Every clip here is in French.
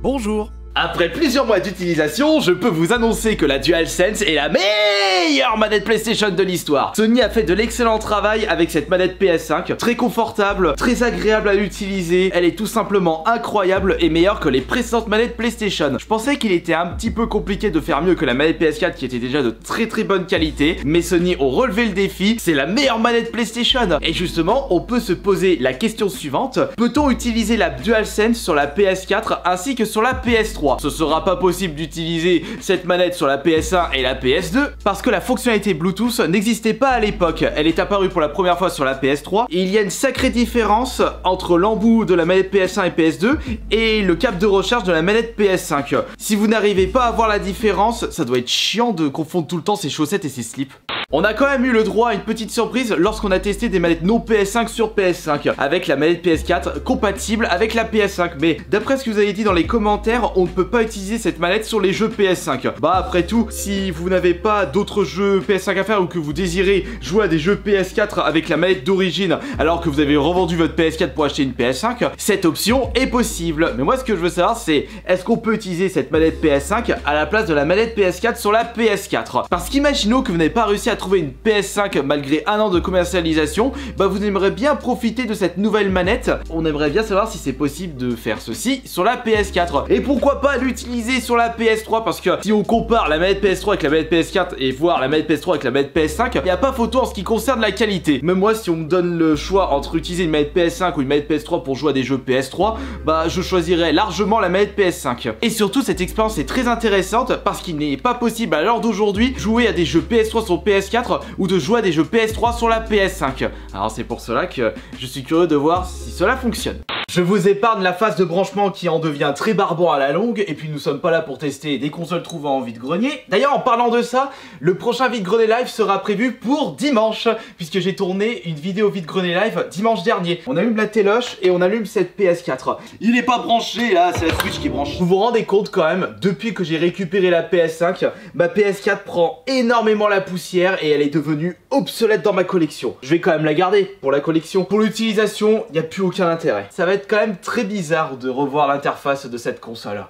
Bonjour. Après plusieurs mois d'utilisation, je peux vous annoncer que la DualSense est la meilleure manette PlayStation de l'histoire. Sony a fait de l'excellent travail avec cette manette PS5, très confortable, très agréable à utiliser, elle est tout simplement incroyable et meilleure que les précédentes manettes PlayStation. Je pensais qu'il était un petit peu compliqué de faire mieux que la manette PS4 qui était déjà de très bonne qualité, mais Sony ont relevé le défi, c'est la meilleure manette PlayStation. Et justement, on peut se poser la question suivante, peut-on utiliser la DualSense sur la PS4 ainsi que sur la PS3? Ce sera pas possible d'utiliser cette manette sur la PS1 et la PS2 parce que la fonctionnalité Bluetooth n'existait pas à l'époque. Elle est apparue pour la première fois sur la PS3 et il y a une sacrée différence entre l'embout de la manette PS1 et PS2 et le câble de recharge de la manette PS5. Si vous n'arrivez pas à voir la différence, ça doit être chiant de confondre tout le temps ses chaussettes et ses slips. On a quand même eu le droit à une petite surprise lorsqu'on a testé des manettes non PS5 sur PS5 avec la manette PS4 compatible avec la PS5, mais d'après ce que vous avez dit dans les commentaires, on ne peut pas utiliser cette manette sur les jeux PS5. Bah après tout, si vous n'avez pas d'autres jeux PS5 à faire ou que vous désirez jouer à des jeux PS4 avec la manette d'origine alors que vous avez revendu votre PS4 pour acheter une PS5, cette option est possible. Mais moi ce que je veux savoir c'est, est-ce qu'on peut utiliser cette manette PS5 à la place de la manette PS4 sur la PS4? Parce qu'imaginons que vous n'avez pas réussi à trouver une PS5 malgré un an de commercialisation, bah vous aimeriez bien profiter de cette nouvelle manette. On aimerait bien savoir si c'est possible de faire ceci sur la PS4. Et pourquoi pas l'utiliser sur la PS3, parce que si on compare la manette PS3 avec la manette PS4 et voir la manette PS3 avec la manette PS5, il n'y a pas photo en ce qui concerne la qualité. Même moi, si on me donne le choix entre utiliser une manette PS5 ou une manette PS3 pour jouer à des jeux PS3, bah je choisirais largement la manette PS5. Et surtout, cette expérience est très intéressante parce qu'il n'est pas possible à l'heure d'aujourd'hui jouer à des jeux PS3 sur PS4 ou de jouer à des jeux PS3 sur la PS5. Alors c'est pour cela que je suis curieux de voir si cela fonctionne. Je vous épargne la phase de branchement qui en devient très barbant à la longue, et puis nous sommes pas là pour tester des consoles trouvant en vide-grenier. D'ailleurs en parlant de ça, le prochain vide-grenier live sera prévu pour dimanche, puisque j'ai tourné une vidéo vide-grenier live dimanche dernier. On allume la téloche et on allume cette PS4. Il est pas branché là, c'est la Switch qui branche. Vous vous rendez compte quand même, depuis que j'ai récupéré la PS5, ma PS4 prend énormément la poussière et elle est devenue obsolète dans ma collection. Je vais quand même la garder pour la collection. Pour l'utilisation, il n'y a plus aucun intérêt. Ça va être quand même très bizarre de revoir l'interface de cette console.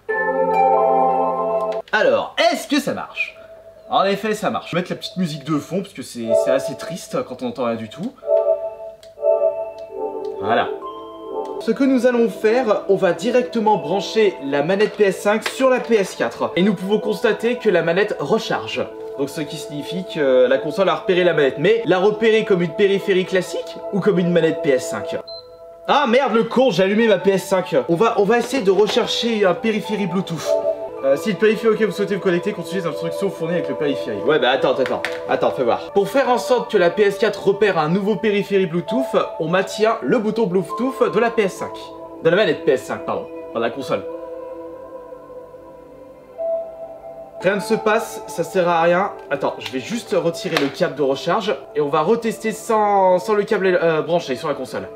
Alors, est-ce que ça marche? En effet, ça marche. Je vais mettre la petite musique de fond parce que c'est assez triste quand on n'entend rien du tout. Voilà. Ce que nous allons faire, on va directement brancher la manette PS5 sur la PS4. Et nous pouvons constater que la manette recharge. Donc ce qui signifie que la console a repéré la manette. Mais l'a repérée comme une périphérie classique ou comme une manette PS5? Ah merde le con, j'ai allumé ma PS5. On va essayer de rechercher un périphérie Bluetooth. Si le périphérique auquel vous souhaitez vous connecter contient les instructions fournies avec le périphérique. Ouais bah attends, fais voir. Pour faire en sorte que la PS4 repère un nouveau périphérique Bluetooth, on maintient le bouton Bluetooth de la PS5. De la manette PS5, pardon. Dans la console. Rien ne se passe, ça sert à rien. Attends, je vais juste retirer le câble de recharge et on va retester sans le câble branché sur la console.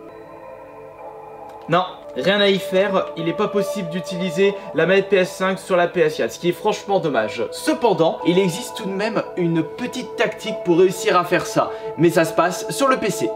Non, rien à y faire, il n'est pas possible d'utiliser la manette PS5 sur la PS4, ce qui est franchement dommage. Cependant, il existe tout de même une petite tactique pour réussir à faire ça, mais ça se passe sur le PC.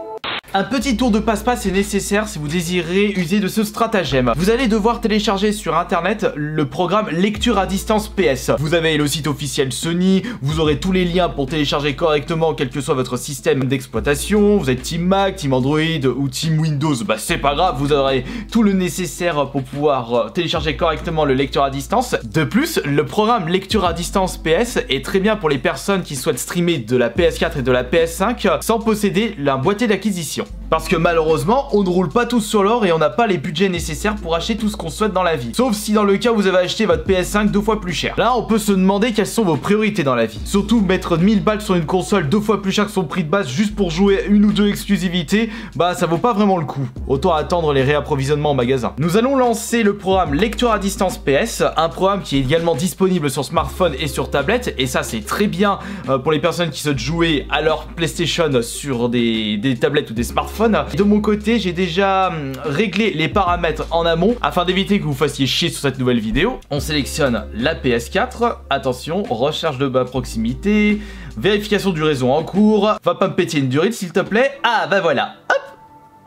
Un petit tour de passe-passe est nécessaire si vous désirez user de ce stratagème. Vous allez devoir télécharger sur internet le programme lecture à distance PS. Vous avez le site officiel Sony, vous aurez tous les liens pour télécharger correctement quel que soit votre système d'exploitation. Vous êtes Team Mac, Team Android ou Team Windows, bah c'est pas grave, vous aurez tout le nécessaire pour pouvoir télécharger correctement le lecteur à distance. De plus, le programme lecture à distance PS est très bien pour les personnes qui souhaitent streamer de la PS4 et de la PS5 sans posséder un boîtier d'acquisition. Parce que malheureusement, on ne roule pas tous sur l'or et on n'a pas les budgets nécessaires pour acheter tout ce qu'on souhaite dans la vie. Sauf si dans le cas où vous avez acheté votre PS5 2 fois plus cher. Là, on peut se demander quelles sont vos priorités dans la vie. Surtout mettre 1000 balles sur une console 2 fois plus cher que son prix de base juste pour jouer une ou deux exclusivités, bah ça vaut pas vraiment le coup. Autant attendre les réapprovisionnements en magasin. Nous allons lancer le programme lecture à distance PS, un programme qui est également disponible sur smartphone et sur tablette, et ça c'est très bien pour les personnes qui souhaitent jouer à leur PlayStation sur des tablettes ou des smartphones. De mon côté, j'ai déjà réglé les paramètres en amont afin d'éviter que vous fassiez chier sur cette nouvelle vidéo. On sélectionne la PS4, attention, recherche de bas proximité, vérification du réseau en cours, va pas me péter une durite s'il te plaît. Ah bah voilà, hop.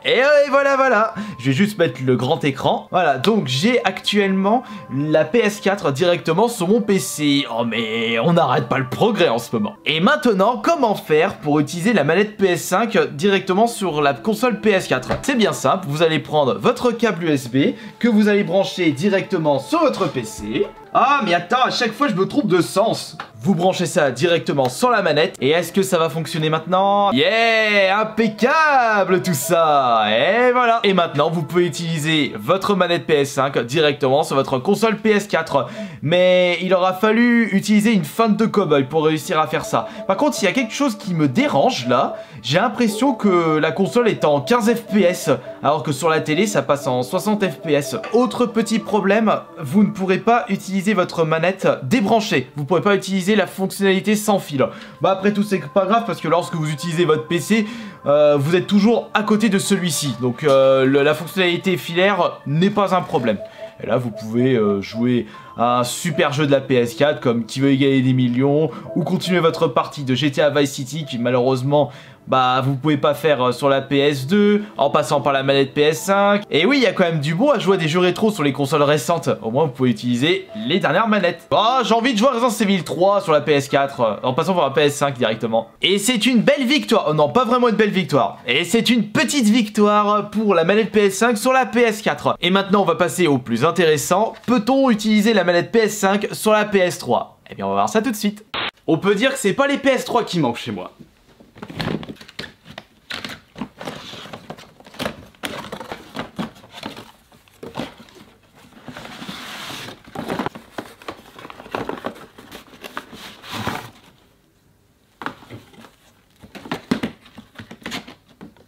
Et voilà. Je vais juste mettre le grand écran. Voilà, donc j'ai actuellement la PS4 directement sur mon PC. Oh mais on n'arrête pas le progrès en ce moment. Et maintenant, comment faire pour utiliser la manette PS5 directement sur la console PS4? C'est bien simple, vous allez prendre votre câble USB que vous allez brancher directement sur votre PC. Ah mais attends, à chaque fois je me trompe de sens. Vous branchez ça directement sur la manette. Et est-ce que ça va fonctionner maintenant? Yeah, impeccable tout ça. Et voilà. Et maintenant vous pouvez utiliser votre manette PS5 directement sur votre console PS4. Mais il aura fallu utiliser une feinte de cow-boy pour réussir à faire ça. Par contre, il y a quelque chose qui me dérange là. J'ai l'impression que la console est en 15 FPS, alors que sur la télé ça passe en 60 FPS. Autre petit problème, vous ne pourrez pas utiliser votre manette débranchée. Vous ne pourrez pas utiliser la fonctionnalité sans fil. Bah après tout, c'est pas grave parce que lorsque vous utilisez votre PC, vous êtes toujours à côté de celui-ci. Donc la fonctionnalité filaire n'est pas un problème. Et là, vous pouvez jouer à un super jeu de la PS4 comme Qui veut gagner des millions, ou continuer votre partie de GTA Vice City qui malheureusement, bah vous pouvez pas faire sur la PS2 en passant par la manette PS5. Et oui, il y a quand même du bon à jouer à des jeux rétro sur les consoles récentes. Au moins vous pouvez utiliser les dernières manettes. Oh, j'ai envie de jouer à Resident Evil 3 sur la PS4 en passant par la PS5 directement. Et c'est une belle victoire. Oh non, pas vraiment une belle victoire. Et c'est une petite victoire pour la manette PS5 sur la PS4. Et maintenant on va passer au plus intéressant. Peut-on utiliser la manette PS5 sur la PS3? Eh bien on va voir ça tout de suite. On peut dire que c'est pas les PS3 qui manquent chez moi.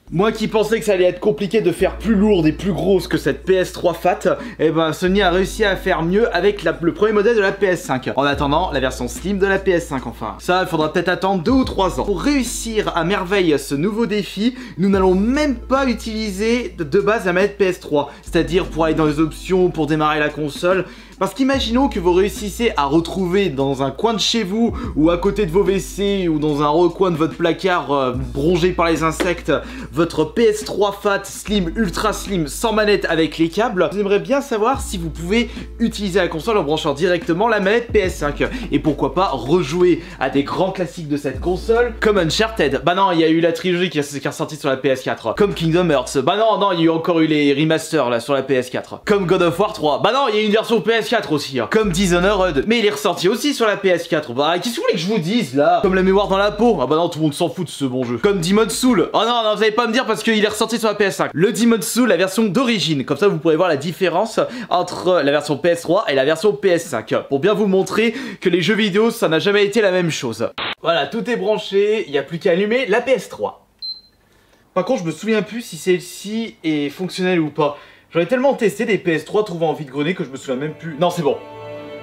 Moi qui pensais que ça allait être compliqué de faire plus lourde et plus grosse que cette PS3 Fat, et ben Sony a réussi à faire mieux avec le premier modèle de la PS5. En attendant, la version Slim de la PS5 enfin. Ça, il faudra peut-être attendre 2 ou 3 ans. Pour réussir à merveille ce nouveau défi, nous n'allons même pas utiliser de base la manette PS3. C'est-à-dire pour aller dans les options, pour démarrer la console. Parce qu'imaginons que vous réussissez à retrouver dans un coin de chez vous, ou à côté de vos WC, ou dans un recoin de votre placard rongé par les insectes, votre PS3 Fat, Slim, Ultra Slim, sans manette avec les câbles. J'aimerais bien savoir si vous pouvez utiliser la console en branchant directement la manette PS5. Et pourquoi pas rejouer à des grands classiques de cette console, comme Uncharted. Bah non, il y a eu la trilogie qui est ressortie sur la PS4. Comme Kingdom Hearts. Bah non, il y a eu encore eu les remasters là sur la PS4. Comme God of War 3. Bah non, il y a une version PS4 aussi, hein. Comme Dishonored, mais il est ressorti aussi sur la PS4. Bah qu'est-ce que vous voulez que je vous dise là? Comme La mémoire dans la peau. Ah bah non, tout le monde s'en fout de ce bon jeu. Comme Demon's Souls. Oh non, vous allez pas me dire parce qu'il est ressorti sur la PS5. Le Demon's Souls, la version d'origine. Comme ça vous pourrez voir la différence entre la version PS3 et la version PS5. Pour bien vous montrer que les jeux vidéo, ça n'a jamais été la même chose. Voilà, tout est branché, il n'y a plus qu'à allumer la PS3. Par contre, je me souviens plus si celle-ci est fonctionnelle ou pas. J'en ai tellement testé des PS3 trouvant en vide-grenier que je me souviens même plus. Non, c'est bon.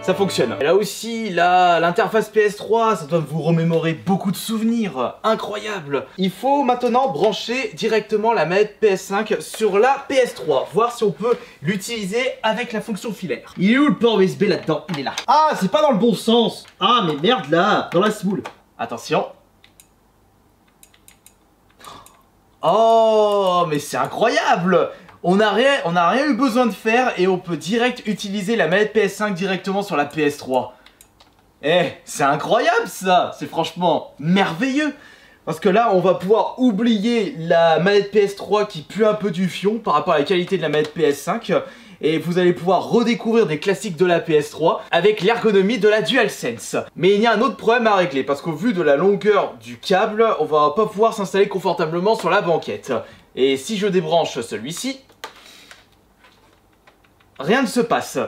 Ça fonctionne. Et là aussi, l'interface PS3, ça doit vous remémorer beaucoup de souvenirs. Incroyable. Il faut maintenant brancher directement la manette PS5 sur la PS3. Voir si on peut l'utiliser avec la fonction filaire. Il est où le port USB là-dedans? Il est là. Ah, c'est pas dans le bon sens. Ah, mais merde là. Dans la semoule. Attention. Oh, mais c'est incroyable! On n'a rien eu besoin de faire et on peut direct utiliser la manette PS5 directement sur la PS3. Eh, c'est incroyable ça! C'est franchement merveilleux! Parce que là, on va pouvoir oublier la manette PS3 qui pue un peu du fion par rapport à la qualité de la manette PS5. Et vous allez pouvoir redécouvrir des classiques de la PS3 avec l'ergonomie de la DualSense. Mais il y a un autre problème à régler parce qu'au vu de la longueur du câble, on va pas pouvoir s'installer confortablement sur la banquette. Et si je débranche celui-ci, rien ne se passe.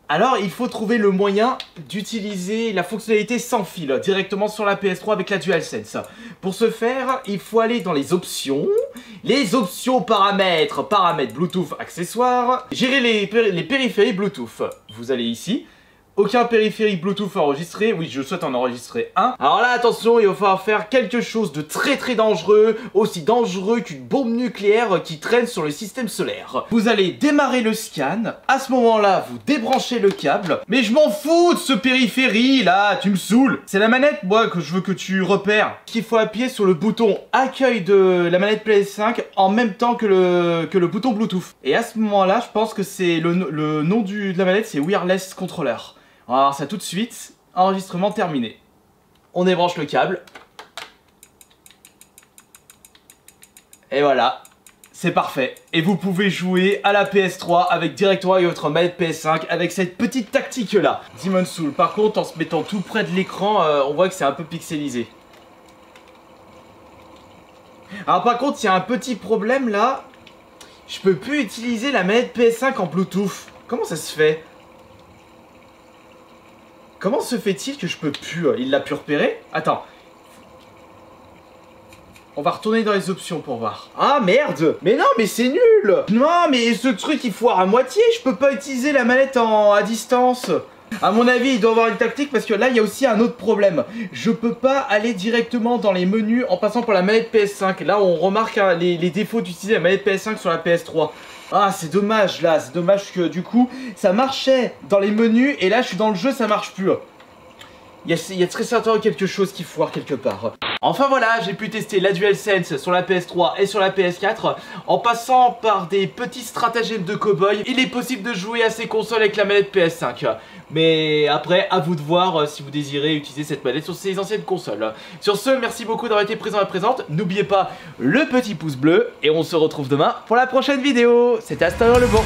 Alors il faut trouver le moyen d'utiliser la fonctionnalité sans fil directement sur la PS3 avec la DualSense. Pour ce faire, il faut aller dans les options paramètres, paramètres Bluetooth accessoires, gérer les périphéries Bluetooth. Vous allez ici, Aucun périphérique Bluetooth enregistré. Oui, je souhaite en enregistrer un. Alors là, attention, il va falloir faire quelque chose de très dangereux, aussi dangereux qu'une bombe nucléaire qui traîne sur le système solaire. Vous allez démarrer le scan. À ce moment-là, vous débranchez le câble. Mais je m'en fous de ce périphérique là, tu me saoules. C'est la manette, moi, que je veux que tu repères. Il faut appuyer sur le bouton accueil de la manette PS5 en même temps que le bouton Bluetooth. Et à ce moment-là, je pense que c'est le nom de la manette, c'est Wireless Controller. On va voir ça tout de suite. Enregistrement terminé. On débranche le câble. Et voilà. C'est parfait. Et vous pouvez jouer à la PS3 directement avec votre manette PS5 avec cette petite tactique là. Demon's Souls. Par contre, en se mettant tout près de l'écran, on voit que c'est un peu pixelisé. Alors par contre, il y a un petit problème là. Je peux plus utiliser la manette PS5 en Bluetooth. Comment ça se fait ? Comment se fait-il que je peux plus? Il l'a pu repérer? Attends. On va retourner dans les options pour voir. Ah merde! Mais non, mais c'est nul! Non, mais ce truc il foire à moitié. Je peux pas utiliser la manette à distance. À mon avis, il doit avoir une tactique parce que là, il y a aussi un autre problème. Je peux pas aller directement dans les menus en passant par la manette PS5. Là, on remarque les défauts d'utiliser la manette PS5 sur la PS3. Ah, c'est dommage là, c'est dommage que du coup, ça marchait dans les menus et là, je suis dans le jeu, ça marche plus. Il y a très certainement quelque chose qui foire quelque part. Enfin voilà, j'ai pu tester la DualSense sur la PS3 et sur la PS4. En passant par des petits stratagèmes de cow-boy, il est possible de jouer à ces consoles avec la manette PS5. Mais après, à vous de voir si vous désirez utiliser cette manette sur ces anciennes consoles. Sur ce, merci beaucoup d'avoir été présent et présente. N'oubliez pas le petit pouce bleu et on se retrouve demain pour la prochaine vidéo. C'était Astaire le bon.